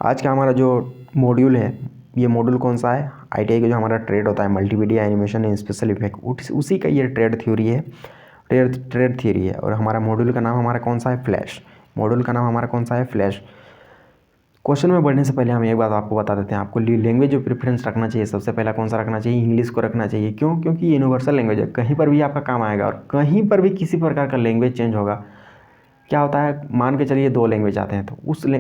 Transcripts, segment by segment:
आज का हमारा जो मॉड्यूल है, ये मॉड्यूल कौन सा है? आईटीआई का जो हमारा ट्रेड होता है, multimedia animation and special effect, उसी का ये ट्रेड थ्योरी है, ट्रेड थ्योरी है। और हमारा मॉड्यूल का नाम हमारा कौन सा है? फ्लैश। मॉड्यूल का नाम हमारा कौन सा है? फ्लैश। क्वेश्चन में बढ़ने से पहले हम एक बात आपको बता देते हैं, आपको लैंग्वेज जो प्रेफरेंस रखना चाहिए, सबसे पहला कौन सा रखना चाहिए? इंग्लिश को रखना चाहिए। क्यों? क्योंकि यूनिवर्सल लैंग्वेज है, कहीं पर भी आपका काम आएगा। और कहीं पर भी किसी प्रकार का लैंग्वेज चेंज होगा, क्या होता है, मान के चलिए 2 लैंग्वेज आते हैं, तो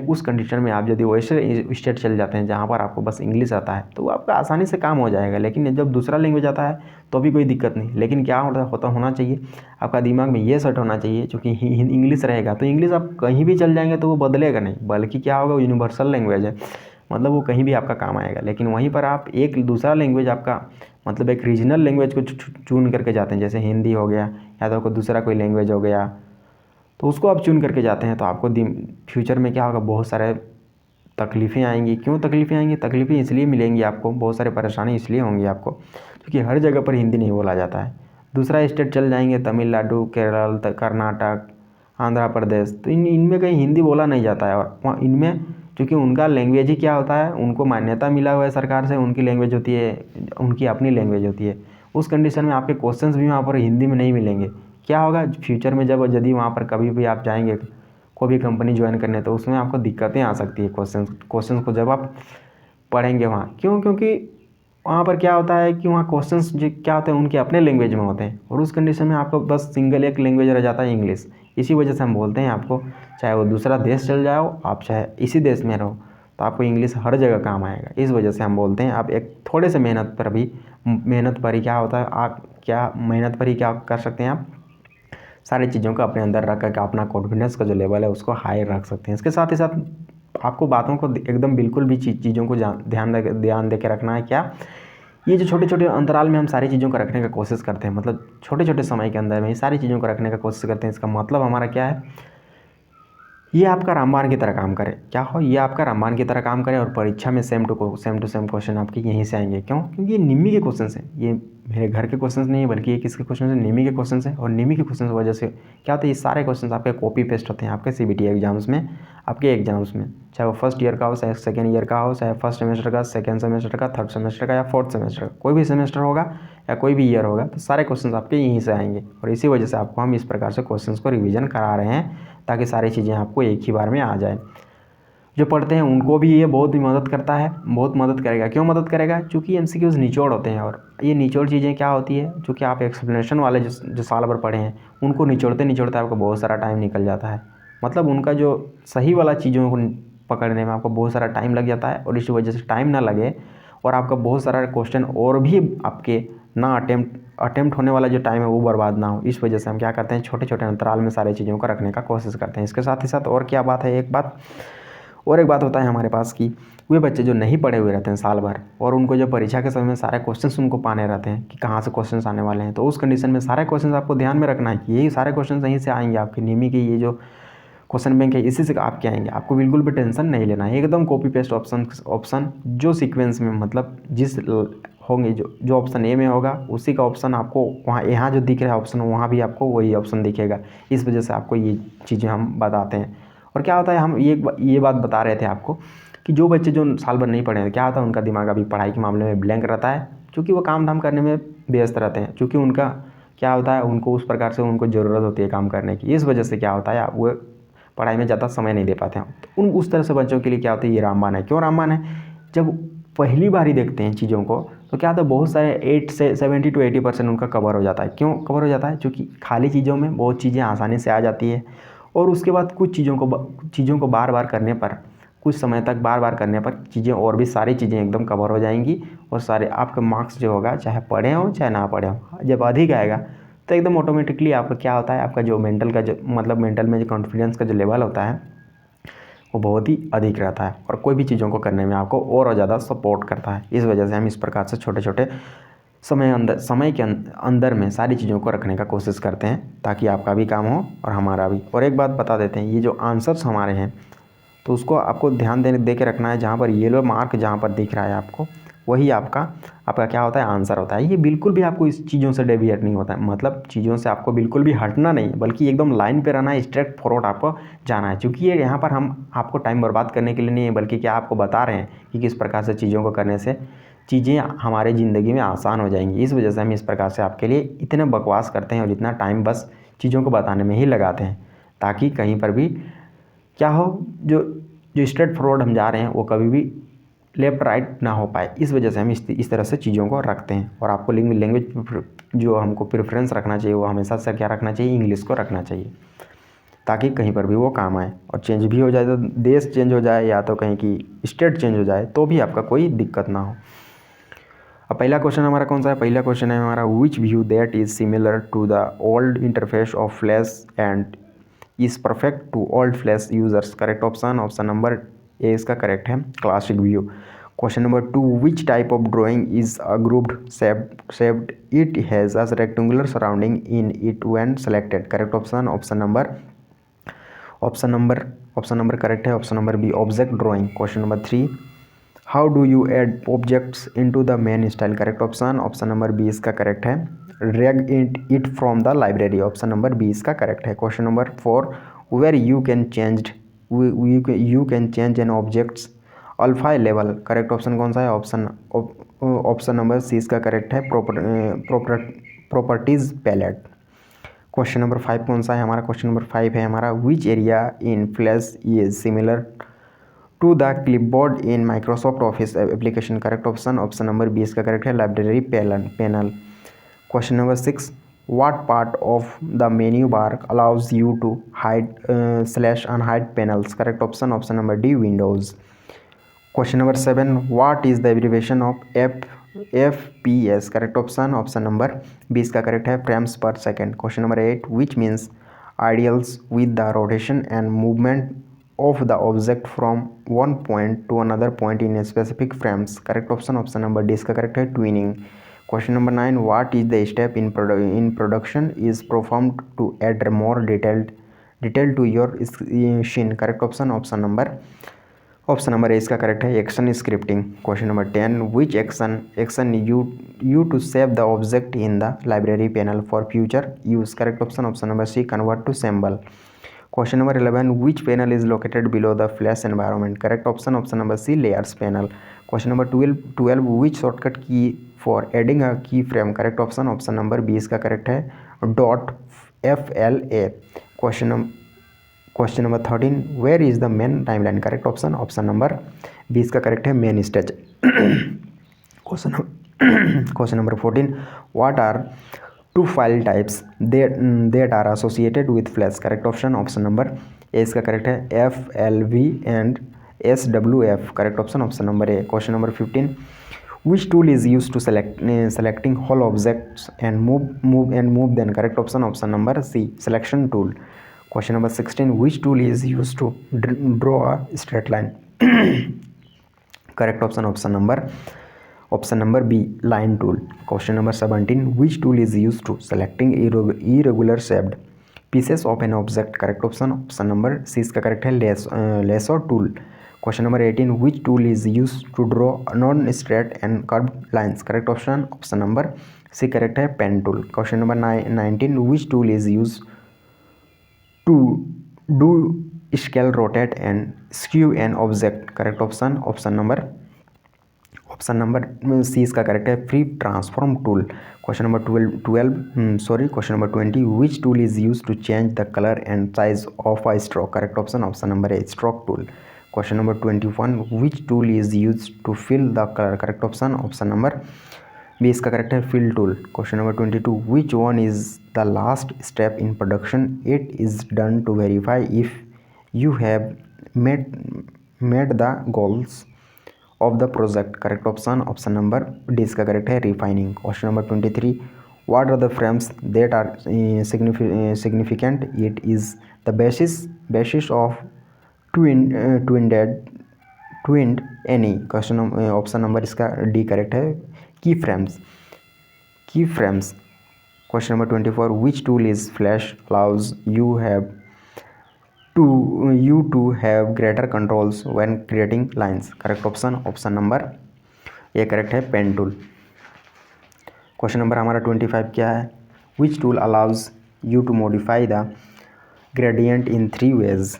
उस कंडीशन में आप यदि वैसे स्टेट चले जाते हैं जहाँ पर आपको बस इंग्लिश आता है, तो आपका आसानी से काम हो जाएगा। लेकिन जब दूसरा लैंग्वेज आता है तो भी कोई दिक्कत नहीं। लेकिन क्या होना चाहिए, आपका दिमाग में ये सेट होना चाहिए, चूँकि इंग्लिश रहेगा तो इंग्लिश आप कहीं भी चल जाएंगे तो वो बदलेगा नहीं, बल्कि क्या होगा, यूनिवर्सल लैंग्वेज है, मतलब वो कहीं भी आपका काम आएगा। लेकिन वहीं पर आप एक दूसरा लैंग्वेज आपका, मतलब एक रीजनल लैंग्वेज को चून करके जाते हैं, जैसे हिंदी हो गया या तो कोई दूसरा कोई लैंग्वेज हो गया, तो उसको आप चुन करके जाते हैं, तो आपको फ्यूचर में क्या होगा, बहुत सारे तकलीफ़ें आएंगी। क्यों तकलीफ़ें आएंगी? तकलीफ़ें इसलिए मिलेंगी आपको, बहुत सारे परेशानी इसलिए होंगी आपको, क्योंकि हर जगह पर हिंदी नहीं बोला जाता है। दूसरा स्टेट चल जाएंगे, तमिलनाडु, केरल, कर्नाटक, आंध्र प्रदेश, तो इनमें कहीं हिंदी बोला नहीं जाता है। और वहाँ इनमें क्योंकि उनका लैंग्वेज ही क्या होता है, उनको मान्यता मिला हुआ है सरकार से, उनकी लैंग्वेज होती है, उनकी अपनी लैंग्वेज होती है। उस कंडीशन में आपके क्वेश्चंस भी वहाँ पर हिंदी में नहीं मिलेंगे। क्या होगा फ्यूचर में, जब यदि वहाँ पर कभी भी आप जाएंगे कोई भी कंपनी ज्वाइन करने, तो उसमें आपको दिक्कतें आ सकती है क्वेश्चंस को जब आप पढ़ेंगे वहाँ। क्यों? क्योंकि वहाँ पर क्या होता है कि वहाँ क्वेश्चंस जो क्या होते हैं उनके अपने लैंग्वेज में होते हैं, और उस कंडीशन में आपको बस सिंगल एक लैंग्वेज रह जाता है, इंग्लिश। इसी वजह से हम बोलते हैं आपको, चाहे वो दूसरा देश चल जाओ आप, चाहे इसी देश में रहो, तो आपको इंग्लिश हर जगह काम आएगा। इस वजह से हम बोलते हैं आप एक थोड़े से मेहनत पर ही क्या होता है, आप क्या मेहनत पर ही क्या कर सकते हैं, आप सारी चीज़ों को अपने अंदर रख करके अपना कॉन्फिडेंस का जो लेवल है उसको हाई रख सकते हैं। इसके साथ ही साथ आपको बातों को एकदम बिल्कुल भी चीज़ों को ध्यान दे के रखना है। क्या? ये जो छोटे छोटे अंतराल में हम सारी चीज़ों को रखने का कोशिश करते हैं, मतलब छोटे छोटे समय के अंदर में ये सारी चीज़ों को रखने का कोशिश करते हैं, इसका मतलब हमारा क्या है, ये आपका रामबाण की तरह काम करे। क्या हो, ये आपका रामबाण की तरह काम करे, और परीक्षा में सेम टू सेम क्वेश्चन आपके यहीं से आएंगे। क्यों? क्योंकि ये निमी के क्वेश्चन हैं, ये मेरे घर के क्वेश्चन नहीं है, बल्कि ये किसके क्वेश्चन है, निमी के क्वेश्चन है। और निमी के क्वेश्चन की वजह से क्या होता है, ये सारे क्वेश्चन आपके कॉपी पेस्ट होते हैं आपके सीबीटी एग्जाम्स में, आपके एग्जाम्स में, चाहे वो फर्स्ट ईयर का हो, चाहे सेकेंड ईयर का हो, चाहे फर्स्ट सेमेस्टर का, सेकेंड सेमेस्टर का, थर्ड सेमेस्टर का, या फोर्थ सेमेस्टर का, कोई भी सेमेस्टर होगा या कोई भी ईयर होगा, तो सारे क्वेश्चन आपके यहीं से आएंगे। और इसी वजह से आपको हम इस प्रकार से क्वेश्चन को रिविजन करा रहे हैं, ताकि सारी चीज़ें आपको एक ही बार में आ जाए। जो पढ़ते हैं उनको भी ये बहुत ही मदद करता है, बहुत मदद करेगा। क्यों मदद करेगा? क्योंकि एमसीक्यूज़ निचोड़ होते हैं, और ये निचोड़ चीज़ें क्या होती है, चूँकि आप एक्सप्लेनेशन वाले जो साल भर पढ़े हैं, उनको निचोड़ते निचोड़ते आपको बहुत सारा टाइम निकल जाता है। मतलब उनका जो सही वाला चीज़ों को पकड़ने में आपको बहुत सारा टाइम लग जाता है, और इसी वजह से टाइम ना लगे और आपका बहुत सारा क्वेश्चन और भी आपके ना अटेम्प्ट होने वाला जो टाइम है वो बर्बाद ना हो, इस वजह से हम क्या करते हैं, छोटे छोटे अंतराल में सारी चीज़ों को रखने का कोशिश करते हैं। इसके साथ ही साथ और क्या बात है, एक बात होता है हमारे पास कि वे बच्चे जो नहीं पढ़े हुए रहते हैं साल भर, और उनको जब परीक्षा के समय में सारे क्वेश्चंस उनको पाने रहते हैं कि कहाँ से क्वेश्चंस आने वाले हैं, तो उस कंडीशन में सारे क्वेश्चंस आपको ध्यान में रखना है कि यही सारे क्वेश्चंस यहीं से आएंगे, आपकी निमी की ये जो क्वेश्चन बैंक है इसी से आपके आएंगे। आपको बिल्कुल भी टेंशन नहीं लेना है, एकदम कॉपी पेस्ट ऑप्शन जो सीक्वेंस में, मतलब जिस होंगे, जो ऑप्शन ए में होगा उसी का ऑप्शन आपको वहाँ, यहाँ जो दिख रहा है ऑप्शन, वहाँ भी आपको वही ऑप्शन दिखेगा। इस वजह से आपको ये चीज़ें हम बताते हैं। और क्या होता है, हम ये बात बता रहे थे आपको कि जो बच्चे जो साल भर नहीं पढ़े हैं, क्या होता है, उनका दिमाग अभी पढ़ाई के मामले में ब्लैंक रहता है, क्योंकि वो काम धाम करने में व्यस्त रहते हैं, क्योंकि उनका क्या होता है, उनको उस प्रकार से उनको ज़रूरत होती है काम करने की। इस वजह से क्या होता है, वो पढ़ाई में ज़्यादा समय नहीं दे पाते हैं। तो उस तरह से बच्चों के लिए क्या होता है, ये रामबाण है। क्यों रामबाण है? जब पहली बार ही देखते हैं चीज़ों को, तो क्या होता है, बहुत सारे 8 से 70 to 80% उनका कवर हो जाता है। क्यों कवर हो जाता है? क्योंकि खाली चीज़ों में बहुत चीज़ें आसानी से आ जाती है, और उसके बाद कुछ चीज़ों को बार बार करने पर, कुछ समय तक बार बार करने पर चीज़ें और भी सारी चीज़ें एकदम कवर हो जाएंगी, और सारे आपका मार्क्स जो होगा, चाहे पढ़े हो चाहे ना पढ़े हो, जब अधिक आएगा तो एकदम ऑटोमेटिकली आपका क्या होता है, आपका जो मेंटल का जो मतलब मेंटल में जो कॉन्फिडेंस का जो लेवल होता है वो बहुत ही अधिक रहता है, और कोई भी चीज़ों को करने में आपको और ज़्यादा सपोर्ट करता है। इस वजह से हम इस प्रकार से छोटे छोटे समय के अंदर में सारी चीज़ों को रखने का कोशिश करते हैं, ताकि आपका भी काम हो और हमारा भी। और एक बात बता देते हैं, ये जो आंसर्स हमारे हैं, तो उसको आपको ध्यान दे के रखना है। जहाँ पर येलो मार्क जहाँ पर दिख रहा है आपको, वही आपका आपका क्या होता है, आंसर होता है। ये बिल्कुल भी आपको इस चीज़ों से डेविएट नहीं होता है, मतलब चीज़ों से आपको बिल्कुल भी हटना नहीं, बल्कि एकदम लाइन पे रहना है, स्ट्रेट फॉरवर्ड आपको जाना है। क्योंकि ये यहाँ पर हम आपको टाइम बर्बाद करने के लिए नहीं है, बल्कि क्या आपको बता रहे हैं कि किस प्रकार से चीज़ों को करने से चीज़ें हमारे ज़िंदगी में आसान हो जाएंगी। इस वजह से हम इस प्रकार से आपके लिए इतने बकवास करते हैं और इतना टाइम बस चीज़ों को बताने में ही लगाते हैं, ताकि कहीं पर भी क्या हो, जो जो स्ट्रेट फॉरवर्ड हम जा रहे हैं वो कभी भी लेफ़्ट राइट ना हो पाए। इस वजह से हम इस तरह से चीज़ों को रखते हैं। और आपको लैंग्वेज जो हमको प्रेफरेंस रखना चाहिए वो हमेशा से क्या रखना चाहिए, इंग्लिश को रखना चाहिए, ताकि कहीं पर भी वो काम आए। और चेंज भी हो जाए तो देश चेंज हो जाए या तो कहीं की स्टेट चेंज हो जाए तो भी आपका कोई दिक्कत ना हो। अब पहला क्वेश्चन हमारा कौन सा है, पहला क्वेश्चन है हमारा which view that is similar to the old interface of Flash and is perfect to old Flash users. Correct option, option number A इसका करेक्ट है, classic view. Question number 2, which type of drawing is a grouped shaped it has a rectangular surrounding in it when selected. Correct option, option number correct है, option number B object drawing. Question number 3, how do you add objects into the main style. Correct option, option number B इसका correct है, drag it from the library. Option number B इसका correct है। Question number 4, where you can change an objects alpha level. Correct option कौन सा है, option number सी इसका correct है, properties palette. Question number 5 कौन सा है हमारा, क्वेश्चन नंबर 5 है हमारा which area in Flash is similar to the clipboard in Microsoft Office application. Correct option, option number B इसका करेक्ट है, library panel. Question number 6, what part of the menu bar allows you to hide slash unhide panels. Correct option, option number D windows. Question number 7, what is the abbreviation of FPS. Correct option, option number B इसका correct है, frames per second. Question number 8, which means ideals with the rotation and movement of the object from one point to another point in a specific frames. Correct option, option number D इसका correct है, twinning. Question number 9, what is the step in production is performed to add more detail to your scene. Correct option, option number A इसका correct है, action scripting. Question number 10, which action you to save the object in the library panel for future use. Correct option, option number C convert to symbol. Question number 11, which panel is located below the Flash environment. Correct option, option number C layers panel. Question number 12, which shortcut key for adding a key frame. Correct option, option number B इसका correct है, .FLA। Question number 13, where is the main timeline. Correct option, option number B इसका correct है, main stage. Question number 14, what are two file types that are associated with flash. Correct option, option number A इसका correct है, FLV and SWF। Correct option, option number A. Question number 15, which tool is used to selecting whole objects and move them. Correct option, option number C selection tool. Question number 16, which tool is used to draw a straight line. Correct option, option number B line tool. Question number 17, which tool is used to selecting irregular shaped pieces of an object. Correct option, option number C इसका correct है, lasso tool. Question number 18, which tool is used to draw non-straight and curved lines. Correct option, option number C correct है, pen tool. Question number 19, which tool is used to do scale, rotate and skew an object. Correct option, option number C इसका correct है, free transform tool. Question number 20, which tool is used to change the color and size of a stroke. Correct option, option number A stroke tool. Question number 21, which tool is used to fill the color. Correct option, option number B इसका correct है, fill tool. Question number 22, which one is the last step in production. It is done to verify if you have met the goals of the project. Correct option, option number D इसका correct है, refining. Question number 23, what are the frames that are significant. It is the basis of twinned any. Question option number इसका D correct है, keyframes. Question number 24, which tool is flash allows you to have greater controls when creating lines. Correct option, option number A correct है, pen tool. Question number हमारा 25 क्या है, which tool allows you to modify the gradient in 3 ways.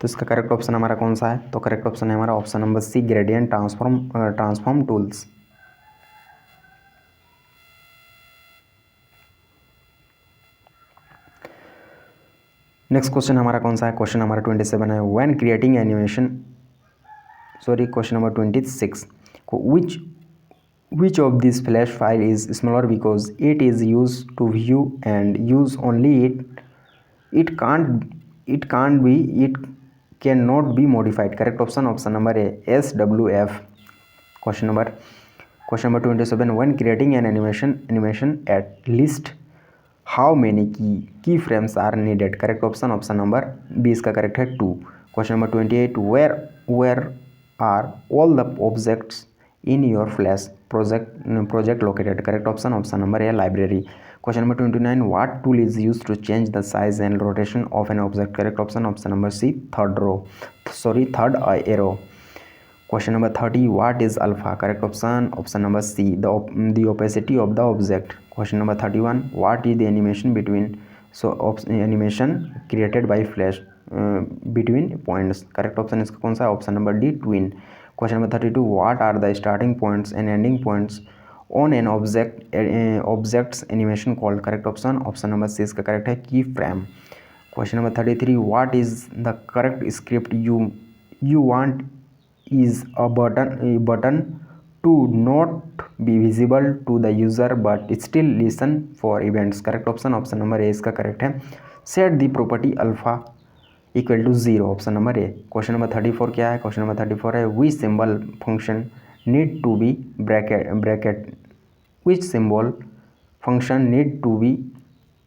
तो इसका correct option हमारा कौन सा है, तो करेक्ट ऑप्शन है हमारा option number C, gradient transform tools. Next question हमारा कौन सा है, क्वेश्चन हमारा 27 है, when creating animation, sorry question number 26, which of this flash file is smaller because it is used to view and use only it cannot be modified। correct option option number A, SWF। question number 27, when creating an animation at least how many keyframes are needed। correct option option number B, इसका correct है 2। question number 28, where are all the objects in your flash project located। correct option option number A, library। question number 29, what tool is used to change the size and rotation of an object। correct option option number C, third arrow। question number 30, what is alpha। correct option option number C, the opacity of the object। question number 31, what is the animation between animation created by flash between points। correct option इसका कौन सा है, option number D, twin। question number 32, what are the starting points and ending points on an object's animation called। correct option option number C, इसका correct है की frame. question number 33, what is the correct script you want is a button to not be visible to the user but still listen for events। correct option option number A, इसका correct है set the property alpha equal to 0। Option number A. Question number 34 क्या है, question number 34 है, which symbol function need to be which symbol function need to be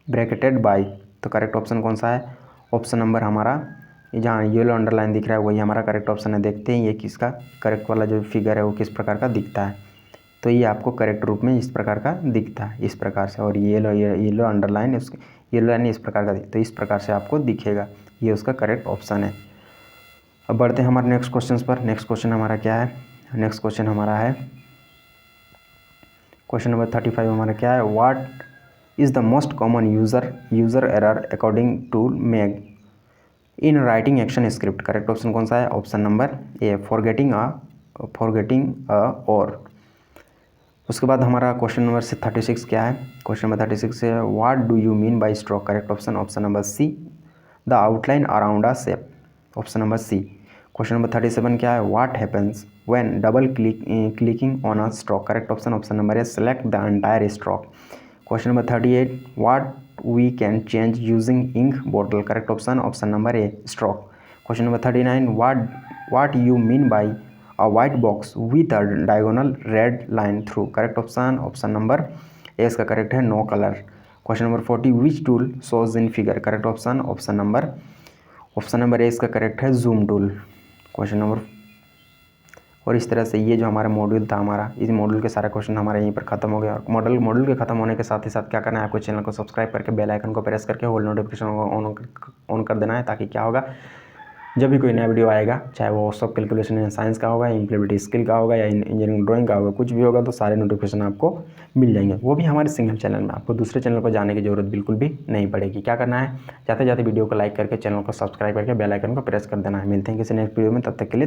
bracketed by। तो correct option कौन सा है, option number हमारा जहाँ yellow underline दिख रहा है वही हमारा करेक्ट ऑप्शन है। देखते हैं ये किसका करेक्ट वाला जो फिगर है वो किस प्रकार का दिखता है। तो ये आपको करेक्ट रूप में इस प्रकार का दिखता है, इस प्रकार से, और येलो अंडरलाइन येलो लाइन इस प्रकार का दिखता है, तो इस प्रकार से आपको दिखेगा, ये उसका करेक्ट ऑप्शन है। अब बढ़ते हैं हमारे नेक्स्ट क्वेश्चन पर। नेक्स्ट क्वेश्चन हमारा क्या है, नेक्स्ट क्वेश्चन हमारा है क्वेश्चन नंबर 35 हमारा क्या है, what is the most common user error according to mag in writing action script. Correct option कौन सा है, ऑप्शन नंबर ए, फॉरगेटिंग और। उसके बाद हमारा क्वेश्चन नंबर 36 क्या है, क्वेश्चन नंबर 36 है, what do you mean by stroke. Correct option option number C, the outline around a shape. Option number C. Question number 37 क्या है, what happens when double clicking on a stroke. Correct option option number A, select the entire stroke. Question number 38, what we can change using ink bottle. Correct option option number A, stroke. Question number 39, what you mean by a white box with a diagonal red line through। correct option option number A, इसका correct है no colour. Question number 40, which tool shows in figure। correct option option number A, इसका correct है zoom tool. Question number, और इस तरह से ये जो हमारा मॉड्यूल था हमारा, इस मॉड्यूल के सारे क्वेश्चन हमारे यहीं पर खत्म हो गए। और मॉड्यूल के खत्म होने के साथ ही साथ क्या करना है, आपको चैनल को सब्सक्राइब करके बेल आइकन को प्रेस करके होल नोटिफिकेशन को ऑन कर देना है, ताकि क्या होगा, जब भी कोई नया वीडियो आएगा, चाहे वो सब कैलकुलेशन या साइंस का होगा, इम्प्लीमेंटेशन स्किल का होगा या इंजीनियरिंग ड्राइंग का होगा, कुछ भी होगा तो सारे नोटिफिकेशन आपको मिल जाएंगे, वो भी हमारे सिंगल चैनल में। आपको दूसरे चैनल को जाने की जरूरत बिल्कुल भी नहीं पड़ेगी। क्या करना है, जाते जाते वीडियो को लाइक करके चैनल को सब्सक्राइब करके बेल आइकन को प्रेस कर देना है। मिलते हैं किसी नेक्स्ट वीडियो में, तब तक के लिए